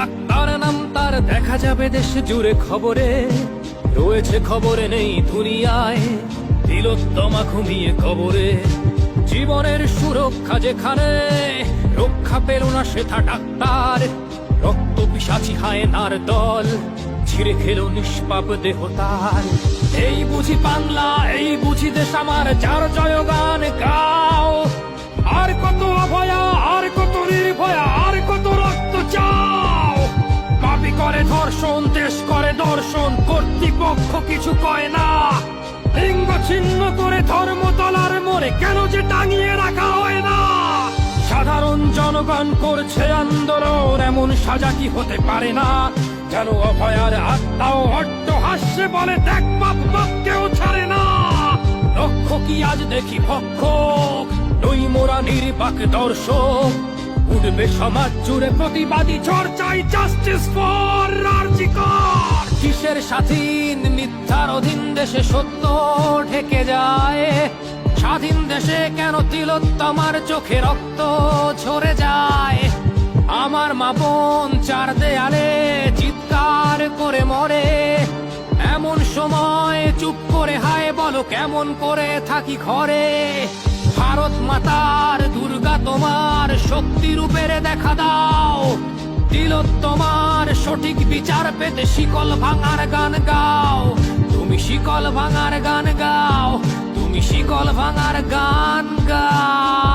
Doctor নাম তার, দেখা যাবে দেশ জুড়ে খবরে, রয়েছে খবরে নেই দুনিয়ায় তিলোত্তমা ঘুমিয়ে কবরে। জীবনের সুরক্ষা যেখানে, রক্ষা পেল না সেথা ডাক্তার, রক্ত পিশাচি হায়নার দল ছিঁড়ে খেলো নিষ্পাপ দেহ তার। এই বুঝি বাংলা, এই বুঝি দেশ আমার, যার জয়গান গাও। আর কত অভয়া, আর কত নির্ভয়া, আর কত রক্ত চাও। পাপি করে ধর্ষণ, দেশ করে দর্শন, কর্তৃপক্ষ কিছু কয় না। লিঙ্গ ছিন্ন করে ধর্মতলার মোড়ে কেন যে টাঙিয়ে রাখা হয় না। সাধারণ জনগণ করছে আন্দোলন, এমন সাজা কি হতে পারে না। যেন অভয়ার আত্মাও অট্ট হাস্যে বলে, দেখ বাপ বাপ কেউ ছাড়ে না। লক্ষ্য কি আজ দেখি ভক্ষক, নই মোরা নির্বাক দর্শক। উঠবে সমাজ জুড়ে প্রতিবাদী চর্চায়, জাস্টিস ফর আরজি কর। কিসের স্বাধীন, মিথ্যার অধীন দেশে সত্য ঢেকে যায়। স্বাধীন দেশে কেন তিলোত্তমার চোখে রক্ত ঝরে যায়। আমার মা বোন চার দেয়ালে চিৎকার করে মরে, এমন সময় চুপ করে হায় বলো কেমন করে থাকি ঘরে। ভারত মাতার, দুর্গা তোমার শক্তি রূপের দেখা দাও। তিলোত্তমার সঠিক বিচার পেতে শিকল ভাঙার গান গাও। তুমি শিকল ভাঙার গান গাও, তুমি শিকল ভাঙার গান গাও।